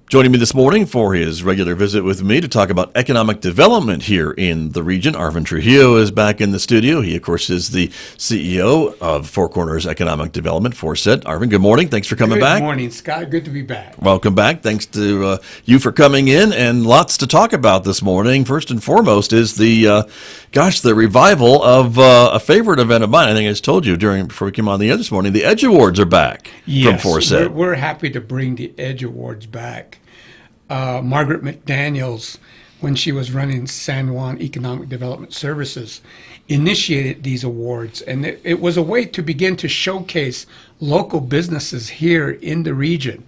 Joining me this morning for his regular visit with me to talk about economic development here in the region, Arvin Trujillo is back in the studio. He, of course, is the CEO of Four Corners Economic Development, FORSET. Arvin, good morning. Thanks for coming back. Good morning, Scott. Good to be back. Welcome back. Thanks to you for coming in, and lots to talk about this morning. First and foremost is the revival of a favorite event of mine. I think I just told you before we came on the air this morning, the EDGE Awards are back from FORSET. We're happy to bring the EDGE Awards back. Margaret McDaniels, when she was running San Juan Economic Development Services, initiated these awards. And it was a way to begin to showcase local businesses here in the region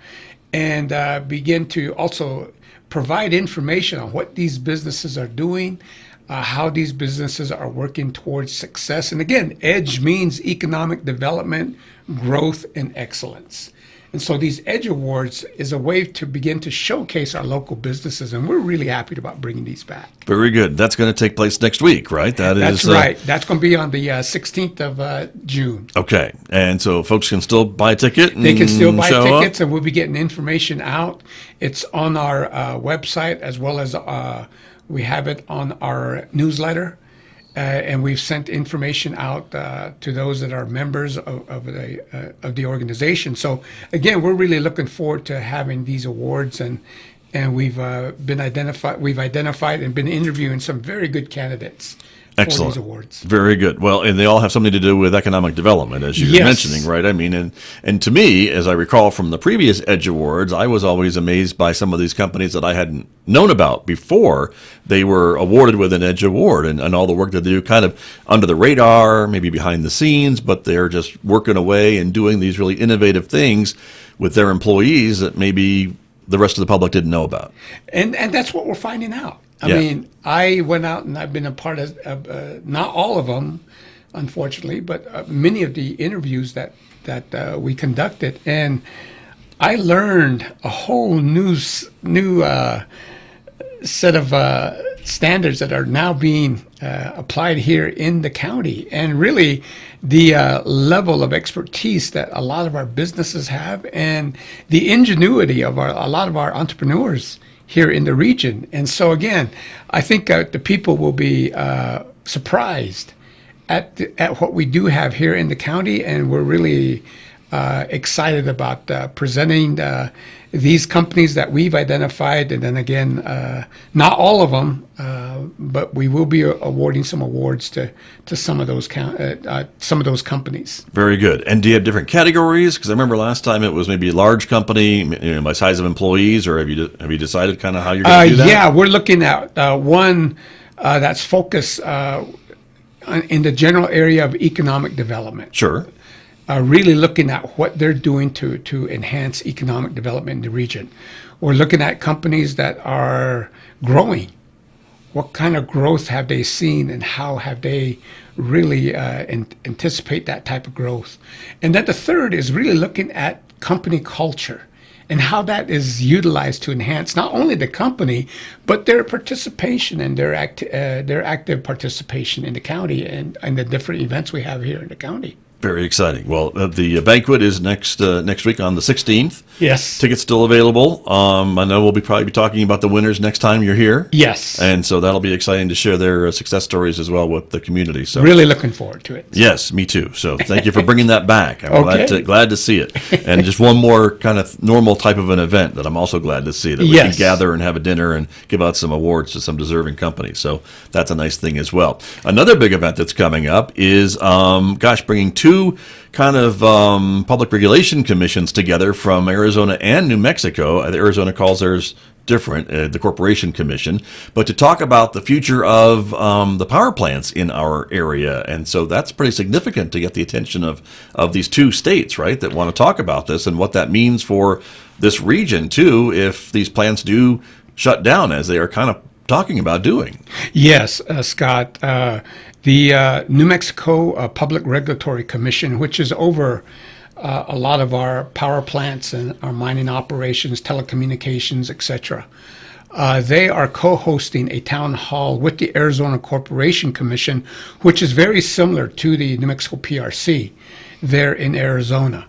and begin to also provide information on what these businesses are doing, how these businesses are working towards success. And again, EDGE means economic development, growth, and excellence. And so these EDGE Awards is a way to begin to showcase our local businesses, and we're really happy about bringing these back. Very good. That's going to take place next week, right? That's right. That's going to be on the 16th of June. Okay. And so folks can still buy a ticket and They can still buy tickets, up? And we'll be getting information out. It's on our website, as well as we have it on our newsletter. And we've sent information out to those that are members of the organization. So again, we're really looking forward to having these awards, and we've identified and been interviewing some very good candidates. Excellent. For these awards. Very good. Well, and they all have something to do with economic development, as you were mentioning, right? I mean, and to me, as I recall from the previous EDGE Awards, I was always amazed by some of these companies that I hadn't known about before they were awarded with an EDGE Award, and all the work that they do kind of under the radar, maybe behind the scenes, but they're just working away and doing these really innovative things with their employees that maybe the rest of the public didn't know about. And that's what we're finding out. I mean, I went out and I've been a part of, not all of them, unfortunately, but many of the interviews that we conducted. And I learned a whole new set of standards that are now being applied here in the county. And really, the level of expertise that a lot of our businesses have, and the ingenuity of a lot of our entrepreneurs here in the region. And so again, I think the people will be surprised at what we do have here in the county, and we're really excited about presenting these companies that we've identified. And then again, not all of them, but we will be awarding some awards to some of those companies. Very good. And do you have different categories? Because I remember last time it was maybe a large company, by size of employees, or have you decided kind of how you're going to do that? Yeah, we're looking at one that's focused in the general area of economic development. Sure. Really looking at what they're doing to enhance economic development in the region. We're looking at companies that are growing. What kind of growth have they seen, and how have they really anticipate that type of growth? And then the third is really looking at company culture and how that is utilized to enhance not only the company, but their participation and their active participation in the county and the different events we have here in the county. Very exciting. Well, the banquet is next week on the 16th. Yes. Tickets still available. I know we'll probably be talking about the winners next time you're here. Yes. And so that'll be exciting to share their success stories as well with the community. So really looking forward to it. Yes, me too. So thank you for bringing that back. I'm Okay. glad to see it. And just one more kind of normal type of an event that I'm also glad to see, that we can gather and have a dinner and give out some awards to some deserving companies. So that's a nice thing as well. Another big event that's coming up is, bringing two kind of public regulation commissions together from Arizona and New Mexico. Arizona calls theirs different, the Corporation Commission, but to talk about the future of the power plants in our area. And so that's pretty significant to get the attention of these two states, right, that want to talk about this and what that means for this region, too, if these plants do shut down, as they are kind of talking about doing. Yes, Scott. The New Mexico Public Regulatory Commission, which is over a lot of our power plants and our mining operations, telecommunications, etc. They are co-hosting a town hall with the Arizona Corporation Commission, which is very similar to the New Mexico PRC there in Arizona.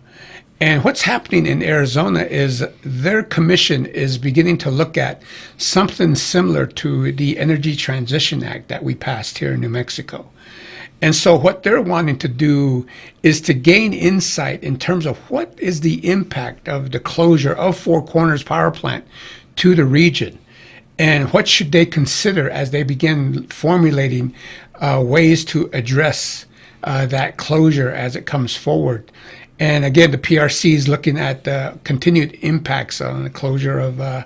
And what's happening in Arizona is their commission is beginning to look at something similar to the Energy Transition Act that we passed here in New Mexico. And so what they're wanting to do is to gain insight in terms of what is the impact of the closure of Four Corners Power Plant to the region, and what should they consider as they begin formulating ways to address that closure as it comes forward. And again, the PRC is looking at continued impacts on the closure of a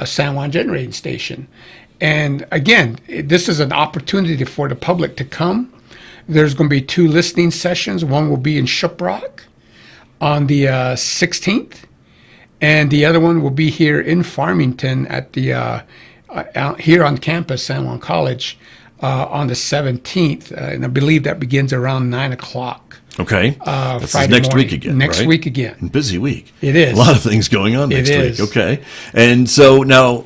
San Juan generating station. And again, this is an opportunity for the public to come. There's going to be 2 listening sessions. One will be in Shiprock on the 16th, and the other one will be here in Farmington at the here on campus, San Juan College, on the 17th, and I believe that begins around 9 o'clock. Okay. This is next week again, Next right? week again. Busy week. It is. A lot of things going on next week. It is. Okay. And so now,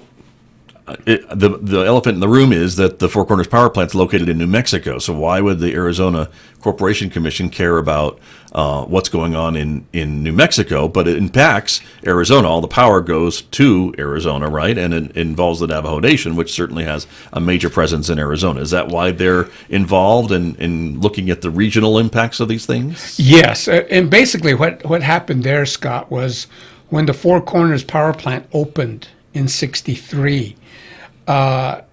the elephant in the room is that the Four Corners Power Plant is located in New Mexico. So why would the Arizona Corporation Commission care about what's going on in New Mexico? But it impacts Arizona. All the power goes to Arizona, right? And it involves the Navajo Nation, which certainly has a major presence in Arizona. Is that why they're involved in looking at the regional impacts of these things? Yes. And basically what happened there, Scott, was when the Four Corners Power Plant opened in 1963, a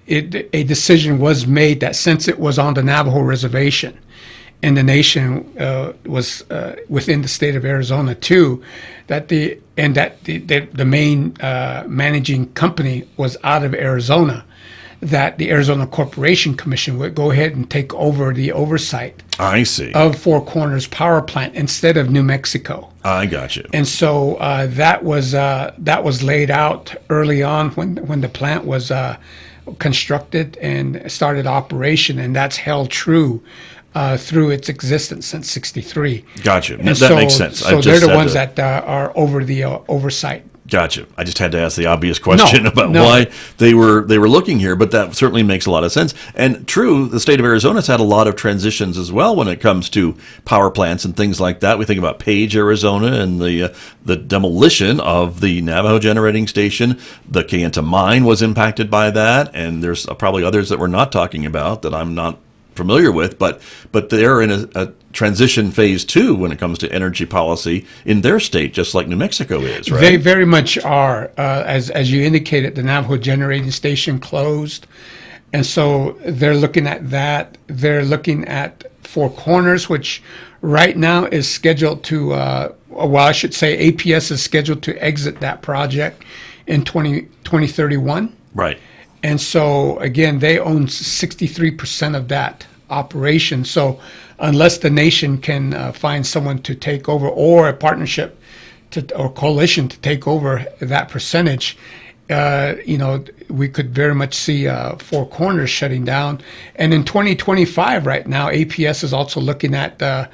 decision was made that since it was on the Navajo reservation and the nation was within the state of Arizona too, that the main managing company was out of Arizona, that the Arizona Corporation Commission would go ahead and take over the oversight I see. of Four Corners Power Plant instead of New Mexico. I got you. And so that was laid out early on when the plant was constructed and started operation, and that's held true through its existence since '63. Gotcha. And that makes sense. So they're the ones that are over the oversight. Gotcha. I just had to ask the obvious question about No. why they were looking here, but that certainly makes a lot of sense. And true, the state of Arizona's had a lot of transitions as well when it comes to power plants and things like that. We think about Page, Arizona, and the demolition of the Navajo generating station. The Kayenta mine was impacted by that, and there's probably others that we're not talking about that I'm not familiar with, but they're in a transition phase too when it comes to energy policy in their state, just like New Mexico is, right? They very much are. As you indicated, the Navajo generating station closed, and so they're looking at that. They're looking at Four Corners, which right now is scheduled to, well, I should say APS is scheduled to exit that project in 2031. Right. And so, again, they own 63% of that operation. So unless the nation can find someone to take over, or a partnership or coalition to take over that percentage, we could very much see Four Corners shutting down. And in 2025 right now, APS is also looking at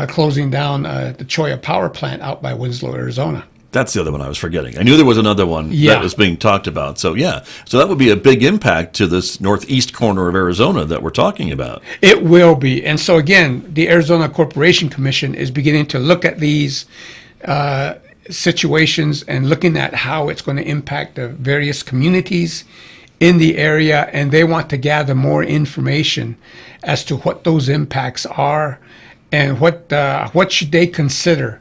closing down the Cholla Power Plant out by Winslow, Arizona. That's the other one I was forgetting. I knew there was another one that was being talked about. So, so that would be a big impact to this northeast corner of Arizona that we're talking about. It will be. And so, again, the Arizona Corporation Commission is beginning to look at these situations and looking at how it's going to impact the various communities in the area. And they want to gather more information as to what those impacts are and what should they consider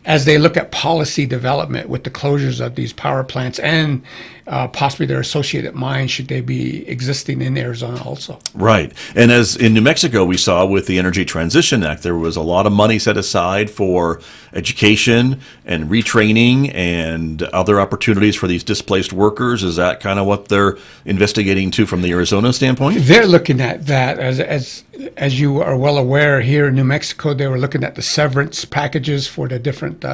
as they look at policy development with the closures of these power plants and possibly their associated mines, should they be existing in Arizona also. Right. And as in New Mexico we saw with the Energy Transition Act, there was a lot of money set aside for education and retraining and other opportunities for these displaced workers. Is that kind of what they're investigating too from the Arizona standpoint? They're looking at that. As you are well aware, here in New Mexico, they were looking at the severance packages for the different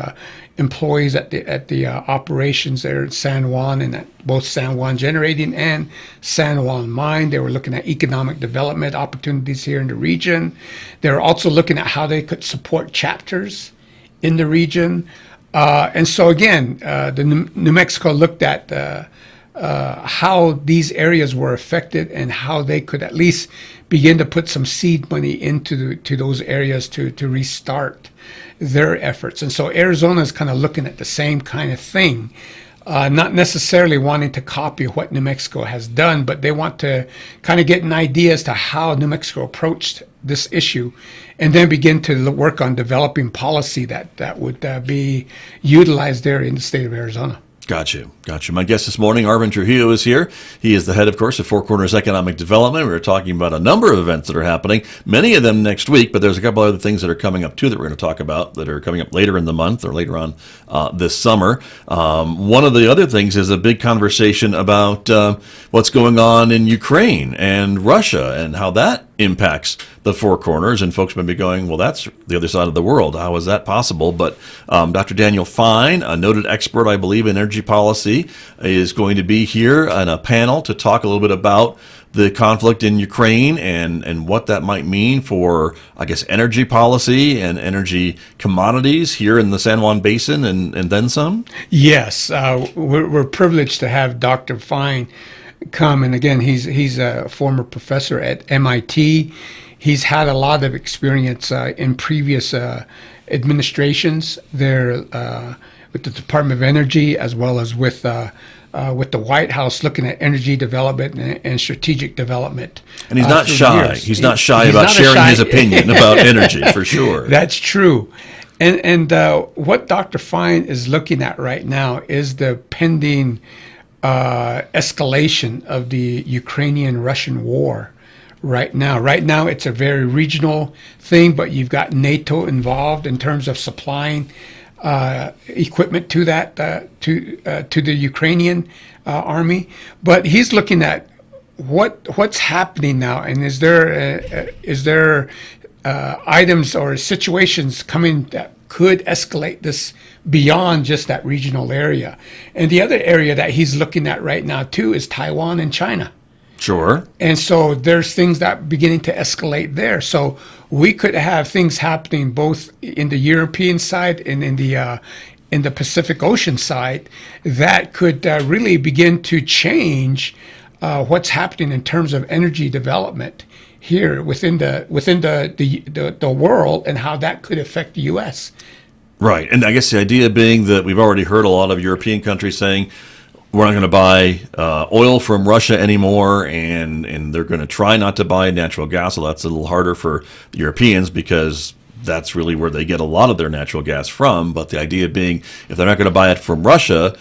employees at the operations there in San Juan, and at both San Juan Generating and San Juan Mine. They were looking at economic development opportunities here in the region. They were also looking at how they could support chapters in the region. And so again, the New Mexico looked at how these areas were affected and how they could at least begin to put some seed money into those areas to restart. their efforts. And so Arizona is kind of looking at the same kind of thing. Not necessarily wanting to copy what New Mexico has done, but they want to kind of get an idea as to how New Mexico approached this issue, and then begin to work on developing policy that would be utilized there in the state of Arizona. Got you. My guest this morning, Arvin Trujillo, is here. He is the head, of course, of Four Corners Economic Development. We were talking about a number of events that are happening, many of them next week, but there's a couple other things that are coming up, too, that we're going to talk about that are coming up later in the month or later on this summer. One of the other things is a big conversation about what's going on in Ukraine and Russia and how that impacts the Four Corners, and folks may be going, well, that's the other side of the world. How is that possible? But Dr. Daniel Fine, a noted expert, I believe, in energy policy, is going to be here on a panel to talk a little bit about the conflict in Ukraine and what that might mean for, I guess, energy policy and energy commodities here in the San Juan Basin and then some? Yes, we're privileged to have Dr. Fine come, and again, he's a former professor at MIT. He's had a lot of experience in previous administrations there with the Department of Energy, as well as with the White House, looking at energy development and strategic development. And he's not shy. He's not shy about sharing his opinion about energy, for sure. That's true. And what Dr. Fine is looking at right now is the pending escalation of the Ukrainian-Russian war right now. Right now, it's a very regional thing, but you've got NATO involved in terms of supplying equipment to that to the Ukrainian army. But he's looking at what's happening now, and is there items or situations coming that could escalate this beyond just that regional area. And the other area that he's looking at right now too is Taiwan and China. Sure. And so there's things that are beginning to escalate there. So we could have things happening both in the European side and in the Pacific Ocean side that could really begin to change what's happening in terms of energy development here within the world, and how that could affect the U.S. Right. And I guess the idea being that we've already heard a lot of European countries saying we're not going to buy oil from Russia anymore, and they're going to try not to buy natural gas. So that's a little harder for the Europeans because that's really where they get a lot of their natural gas from. But the idea being, if they're not going to buy it from Russia,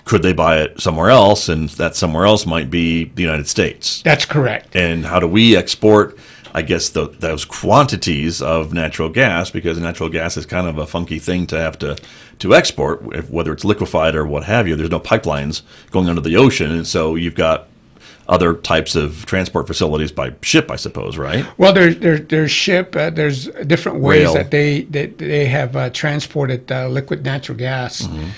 could they buy it somewhere else? And that somewhere else might be the United States. That's correct. And how do we export, I guess, those quantities of natural gas? Because natural gas is kind of a funky thing to have to export, whether it's liquefied or what have you. There's no pipelines going under the ocean, and so you've got other types of transport facilities by ship, I suppose, right? Well, there's ship. There's different ways Rail. that they have transported liquid natural gas. Mm-hmm.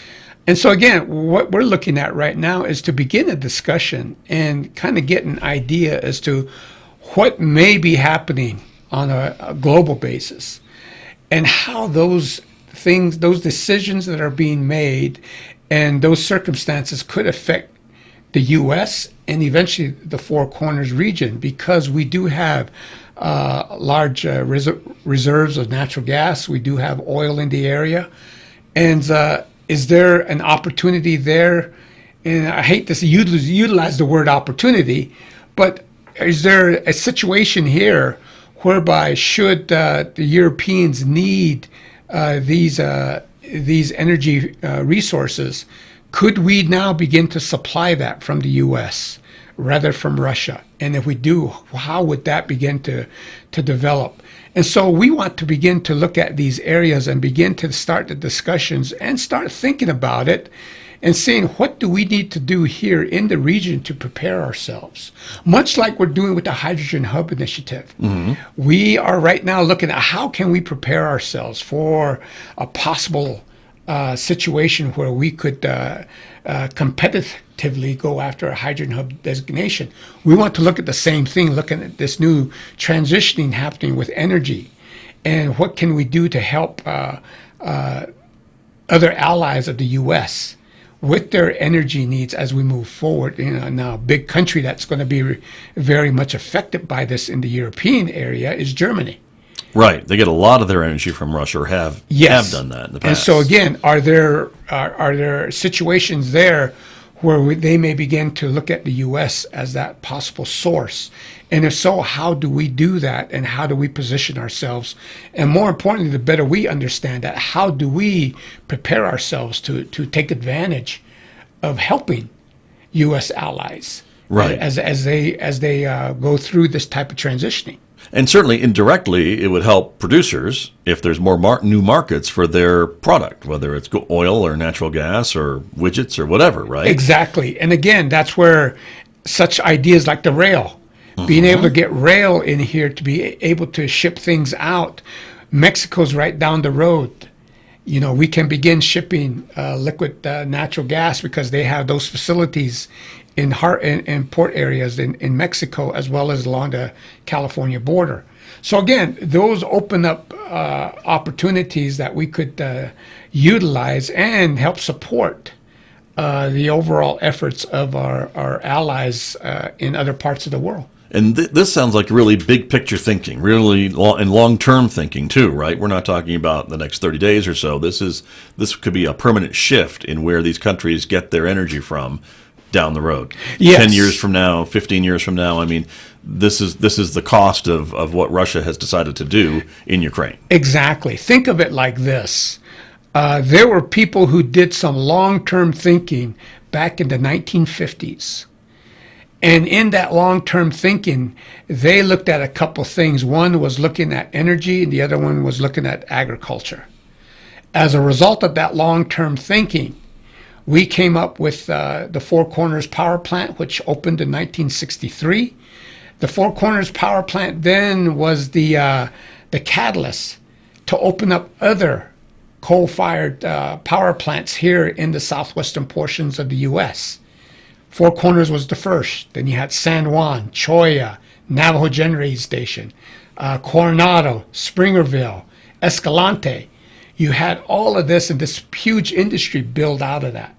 And so again, what we're looking at right now is to begin a discussion and kind of get an idea as to what may be happening on a global basis, and how those things, those decisions that are being made, and those circumstances could affect the U.S. and eventually the Four Corners region, because we do have large reserves of natural gas. We do have oil in the area, and is there an opportunity there? And I hate to utilize the word opportunity, but is there a situation here whereby, should the Europeans need these energy resources, could we now begin to supply that from the U.S. rather from Russia? And if we do, how would that begin to develop? And so we want to begin to look at these areas and begin to start the discussions and start thinking about it and seeing what do we need to do here in the region to prepare ourselves. Much like we're doing with the Hydrogen Hub Initiative. Mm-hmm. We are right now looking at how can we prepare ourselves for a possible situation where we could competitively go after a hydrogen hub designation. We want to look at the same thing, looking at this new transitioning happening with energy, and what can we do to help other allies of the U.S. with their energy needs as we move forward. Now a big country that's going to be very much affected by this in the European area is Germany. Right. They get a lot of their energy from Russia, or have done that in the past. And so again, are there situations there where they may begin to look at the U.S. as that possible source? And if so, how do we do that, and how do we position ourselves? And more importantly, the better we understand that, how do we prepare ourselves to take advantage of helping U.S. allies, right, as they go through this type of transitioning? And certainly indirectly, it would help producers if there's more new markets for their product, whether it's oil or natural gas or widgets or whatever, right? Exactly. And again, that's where such ideas like the rail, being able to get rail in here to be able to ship things out. Mexico's right down the road. We can begin shipping liquid natural gas because they have those facilities in port areas in Mexico, as well as along the California border. So again, those open up opportunities that we could utilize and help support the overall efforts of our allies in other parts of the world. And this sounds like really big picture thinking, really and long-term thinking too, right? We're not talking about the next 30 days or so. This could be a permanent shift in where these countries get their energy from down the road. Yes. 10 years from now, 15 years from now. I mean, this is the cost of what Russia has decided to do in Ukraine. Exactly. Think of it like this. There were people who did some long-term thinking back in the 1950s. And in that long-term thinking, they looked at a couple things. One was looking at energy, and the other one was looking at agriculture. As a result of that long-term thinking, we came up with the Four Corners Power Plant, which opened in 1963. The Four Corners Power Plant then was the catalyst to open up other coal-fired power plants here in the southwestern portions of the U.S. Four Corners was the first. Then you had San Juan, Cholla, Navajo Generating Station, Coronado, Springerville, Escalante. You had all of this, and this huge industry built out of that.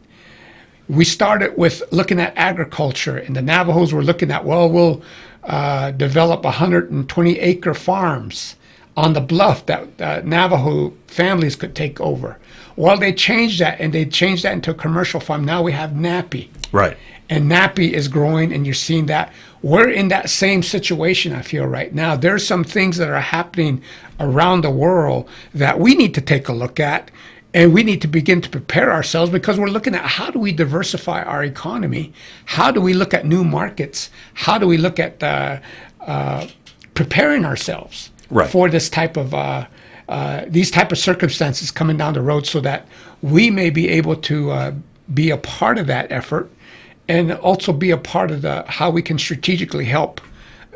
We started with looking at agriculture, and the Navajos were looking at, we'll develop 120-acre farms on the bluff that Navajo families could take over. Well, they changed that, and they changed that into a commercial farm. Now we have NAPI. Right. And NAPI is growing, and you're seeing that. We're in that same situation, I feel, right now. There's some things that are happening around the world that we need to take a look at, and we need to begin to prepare ourselves, because we're looking at, how do we diversify our economy? How do we look at new markets? How do we look at preparing ourselves for this type of these type of circumstances coming down the road, so that we may be able to be a part of that effort, and also be a part of how we can strategically help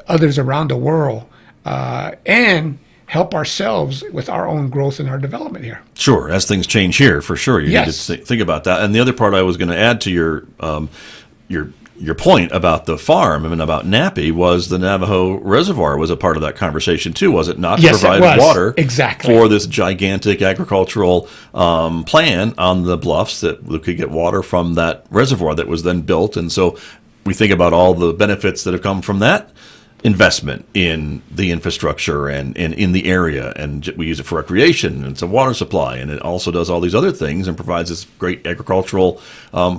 others around the world, and help ourselves with our own growth and our development here. Sure, as things change here, for sure. You need to think about that. And the other part I was going to add to your point about the farm and about NAPI was the Navajo Reservoir was a part of that conversation too, was it not? Yes, to provide water exactly for this gigantic agricultural plan on the bluffs that we could get water from that reservoir that was then built. And so we think about all the benefits that have come from that investment in the infrastructure and in the area, and we use it for recreation, and it's a water supply, and it also does all these other things and provides this great agricultural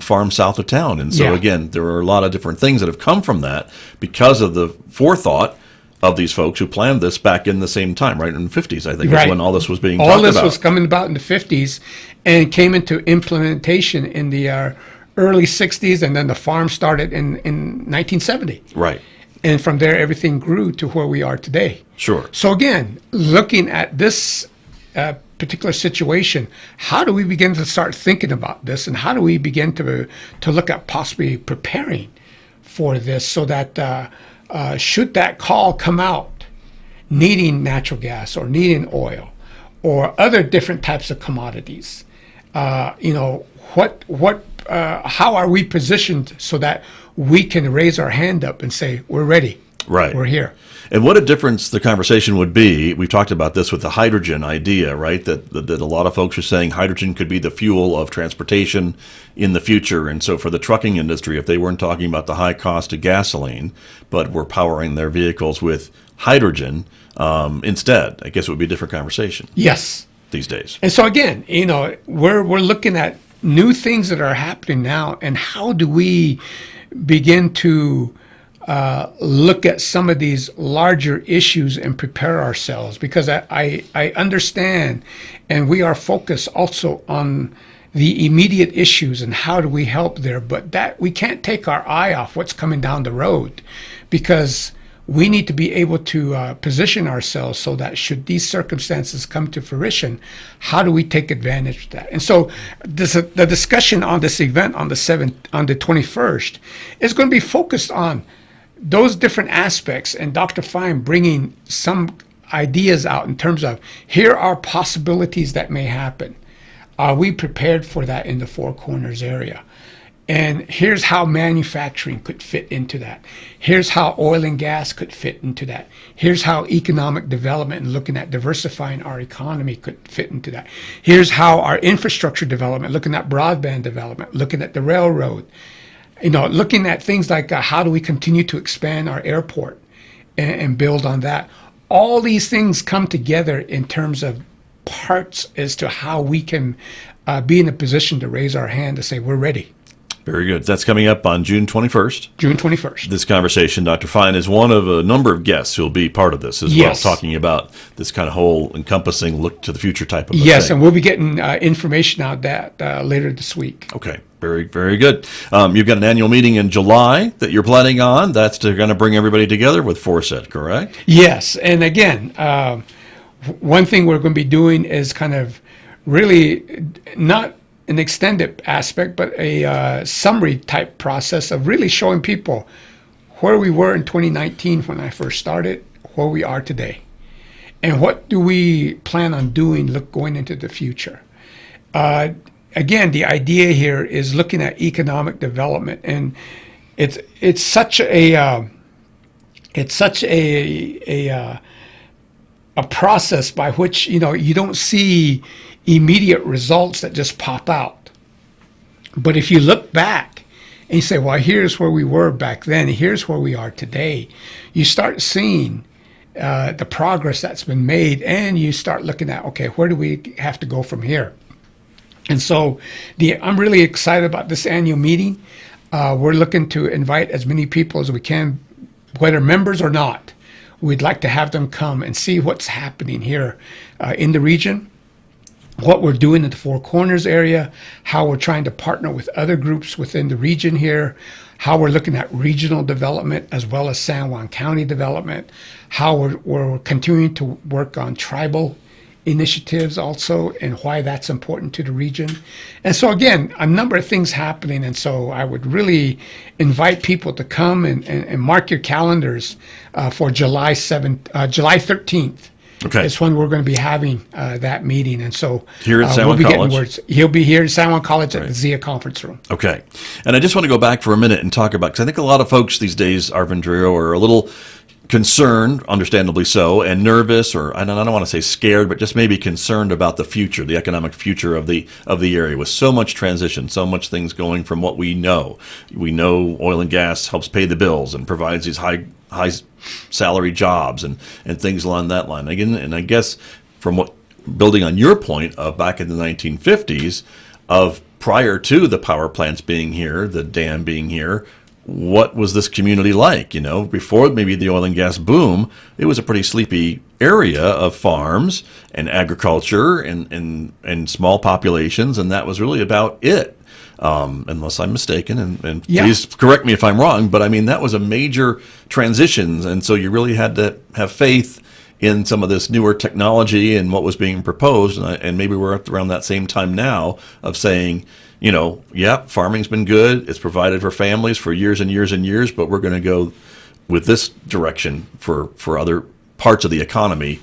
farm south of town. And so again, there are a lot of different things that have come from that because of the forethought of these folks who planned this back in the same time, right in the 50s, I think, is when all this was being talked about. All this was coming about in the 50s and came into implementation in the early 60s, and then the farm started in 1970. Right. And from there, everything grew to where we are today. Sure. So again, looking at this particular situation, how do we begin to start thinking about this, and how do we begin to look at possibly preparing for this, so that should that call come out, needing natural gas or needing oil or other different types of commodities, how are we positioned so that we can raise our hand up and say, we're ready. Right. We're here. And what a difference the conversation would be. We've talked about this with the hydrogen idea, right? That a lot of folks are saying hydrogen could be the fuel of transportation in the future. And so for the trucking industry, if they weren't talking about the high cost of gasoline, but were powering their vehicles with hydrogen instead. I guess it would be a different conversation. Yes. These days. And so again, we're looking at new things that are happening now, and how do we begin to look at some of these larger issues and prepare ourselves? Because I understand, and we are focused also on the immediate issues and how do we help there, but that we can't take our eye off what's coming down the road, because we need to be able to position ourselves so that should these circumstances come to fruition, how do we take advantage of that? And so the discussion on this event on the 21st is going to be focused on those different aspects, and Dr. Fine bringing some ideas out in terms of here are possibilities that may happen. Are we prepared for that in the Four Corners area? And here's how manufacturing could fit into that. Here's how oil and gas could fit into that. Here's how economic development and looking at diversifying our economy could fit into that. Here's how our infrastructure development, looking at broadband development, looking at the railroad, looking at things like how do we continue to expand our airport and build on that. All these things come together in terms of parts as to how we can be in a position to raise our hand to say we're ready. Very good. That's coming up on June 21st. June 21st. This conversation, Dr. Fine, is one of a number of guests who will be part of this as well, talking about this kind of whole encompassing look to the future type of thing. Yes, and we'll be getting information out that later this week. Okay. Very, very good. You've got an annual meeting in July that you're planning on. That's going to bring everybody together with Forset, correct? Yes. And again, one thing we're going to be doing is kind of really not an extended aspect, but a summary type process of really showing people where we were in 2019 when I first started, where we are today, and what do we plan on doing going into the future. Again, the idea here is looking at economic development, and it's such a process by which you don't see immediate results that just pop out. But if you look back and you say, well, here's where we were back then, here's where we are today, you start seeing the progress that's been made, and you start looking at, okay, where do we have to go from here? And so I'm really excited about this annual meeting. We're looking to invite as many people as we can, whether members or not. We'd like to have them come and see what's happening here in the region, what we're doing in the Four Corners area, how we're trying to partner with other groups within the region here, how we're looking at regional development as well as San Juan County development, how we're continuing to work on tribal initiatives also, and why that's important to the region. And so again, a number of things happening, and so I would really invite people to come and mark your calendars for July 13th. Okay. It's when we're going to be having that meeting. And so here at San Juan College. He'll be here in San Juan College at the Zia Conference Room. Okay. And I just want to go back for a minute and talk about, because I think a lot of folks these days, Arvin Trujillo, are a little concerned, understandably so, and nervous, or I don't want to say scared, but just maybe concerned about the future, the economic future of the area, with so much transition, so much things going from what we know. We know oil and gas helps pay the bills and provides these high salary jobs and things along that line. Again, and I guess from what, building on your point of back in the 1950s, of prior to the power plants being here, the dam being here, what was this community like? Before maybe the oil and gas boom, it was a pretty sleepy area of farms and agriculture and small populations, and that was really about it. Unless I'm mistaken, and please correct me if I'm wrong, but I mean, that was a major transition, and so you really had to have faith in some of this newer technology and what was being proposed, and maybe we're up around that same time now of saying, farming's been good, it's provided for families for years and years and years, but we're going to go with this direction for other parts of the economy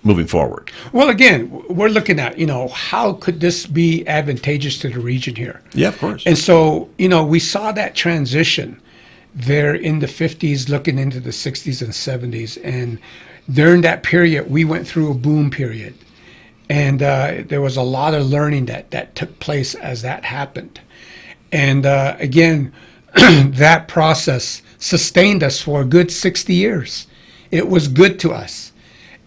moving forward. Well, again, we're looking at, how could this be advantageous to the region here? Yeah, of course. And so, we saw that transition there in the 50s, looking into the 60s and 70s. And during that period, we went through a boom period. And there was a lot of learning that took place as that happened. And again, that process sustained us for a good 60 years. It was good to us.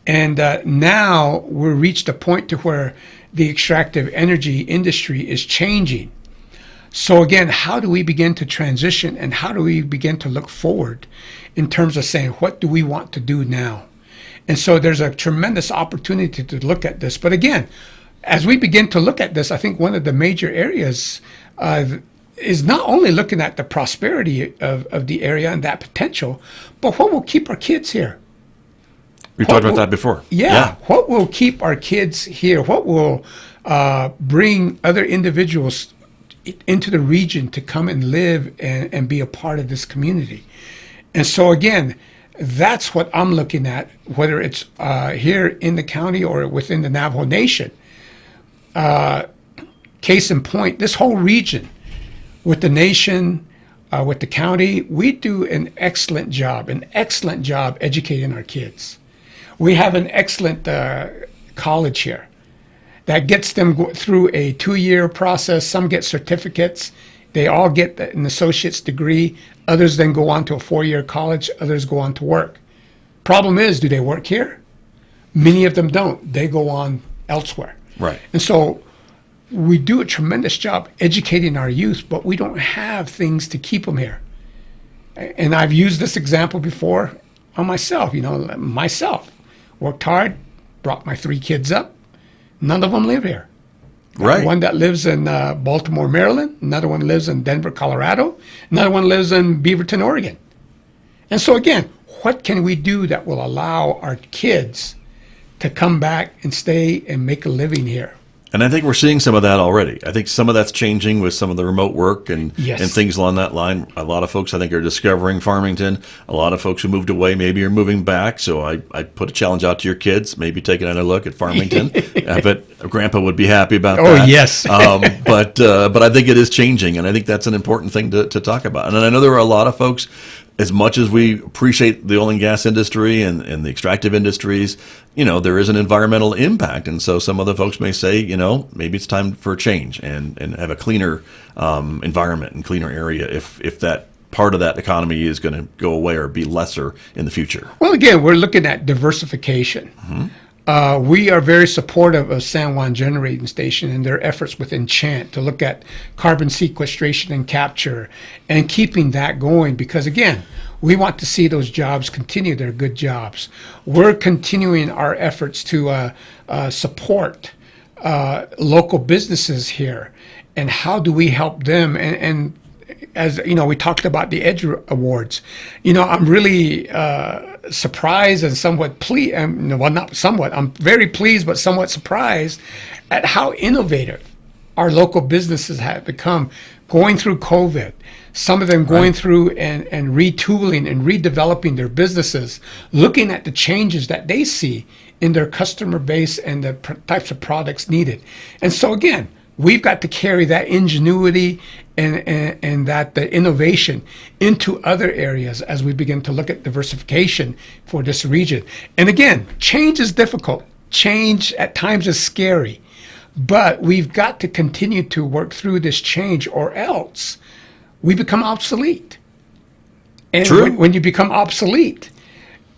And now we're reached a point to where the extractive energy industry is changing. So again, how do we begin to transition, and how do we begin to look forward in terms of saying, what do we want to do now? And so there's a tremendous opportunity to look at this. But again, as we begin to look at this, I think one of the major areas is not only looking at the prosperity of the area and that potential, but what will keep our kids here. We talked about that before. Yeah. What will keep our kids here? What will bring other individuals into the region to come and live and be a part of this community? And so again, that's what I'm looking at, whether it's here in the county or within the Navajo Nation. Case in point, this whole region, with the nation, with the county, we do an excellent job educating our kids. We have an excellent college here that gets them through a 2-year process. Some get certificates. They all get an associate's degree. Others then go on to a 4-year college. Others go on to work. Problem is, do they work here? Many of them don't. They go on elsewhere. Right. And so we do a tremendous job educating our youth, but we don't have things to keep them here. And I've used this example before on myself. Myself worked hard, brought my 3 kids up. None of them live here. Right. One that lives in Baltimore, Maryland. Another one lives in Denver, Colorado. Another one lives in Beaverton, Oregon. And so again, what can we do that will allow our kids to come back and stay and make a living here? And I think we're seeing some of that already. I think some of that's changing with some of the remote work and things along that line. A lot of folks, I think, are discovering Farmington. A lot of folks who moved away maybe are moving back. So I put a challenge out to your kids, maybe take another look at Farmington. I bet Grandpa would be happy about that. Oh, yes. But I think it is changing, and I think that's an important thing to talk about. And I know there are a lot of folks, as much as we appreciate the oil and gas industry and the extractive industries, there is an environmental impact. And so some other folks may say, maybe it's time for a change and have a cleaner environment and cleaner area if that part of that economy is going to go away or be lesser in the future. Well, again, we're looking at diversification. Mm-hmm. We are very supportive of San Juan Generating Station and their efforts with Enchant to look at carbon sequestration and capture and keeping that going, because again, we want to see those jobs continue. They're good jobs. We're continuing our efforts to support local businesses here, and how do we help them? And as we talked about the EDGE Awards. I'm really surprised and somewhat pleased. Well, not somewhat. I'm very pleased, but somewhat surprised at how innovative our local businesses have become going through COVID. Some of them going through and retooling and redeveloping their businesses, looking at the changes that they see in their customer base and the types of products needed. And so again, we've got to carry that ingenuity and that the innovation into other areas as we begin to look at diversification for this region. And again, change is difficult. Change at times is scary. But we've got to continue to work through this change, or else we become obsolete. And when you become obsolete,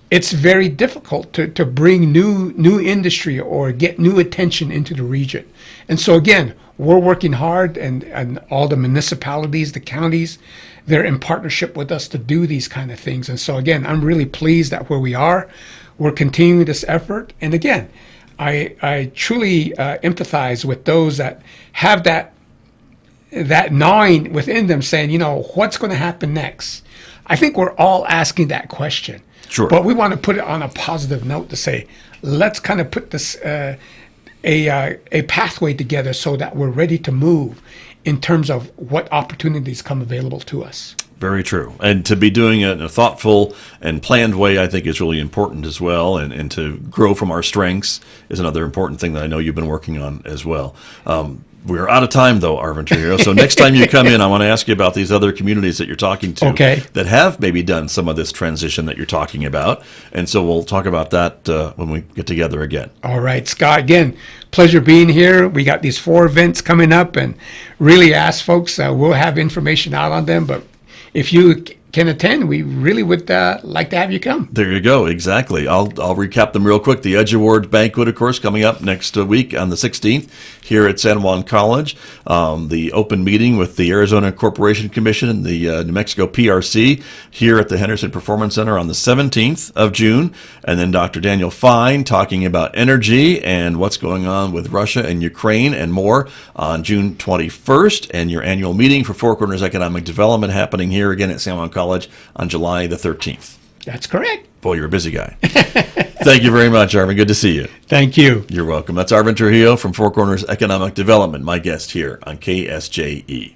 it's very difficult to bring new industry or get new attention into the region. And so again, we're working hard, and all the municipalities, the counties, they're in partnership with us to do these kind of things. And so again, I'm really pleased at where we are. We're continuing this effort. And again, I truly empathize with those that have that gnawing within them saying, what's going to happen next? I think we're all asking that question. Sure. But we want to put it on a positive note to say, let's kind of put this a pathway together so that we're ready to move in terms of what opportunities come available to us. Very true. And to be doing it in a thoughtful and planned way, I think, is really important as well. And to grow from our strengths is another important thing that I know you've been working on as well. We're out of time, though, Arvin Trujillo. So next time you come in, I want to ask you about these other communities that you're talking to that have maybe done some of this transition that you're talking about. And so we'll talk about that when we get together again. All right, Scott. Again, pleasure being here. We got these 4 events coming up, and really ask folks, we'll have information out on them. But if you can attend, we really would like to have you come. There you go. Exactly. I'll recap them real quick. The Edge Award banquet, of course, coming up next week on the 16th here at San Juan College. The open meeting with the Arizona Corporation Commission and the New Mexico PRC here at the Henderson Performance Center on the 17th of June. And then Dr. Daniel Fine talking about energy and what's going on with Russia and Ukraine and more on June 21st. And your annual meeting for Four Corners Economic Development happening here again at San Juan College on July the 13th. That's correct. Boy, you're a busy guy. Thank you very much, Arvin. Good to see you. Thank you. You're welcome. That's Arvin Trujillo from Four Corners Economic Development, my guest here on KSJE.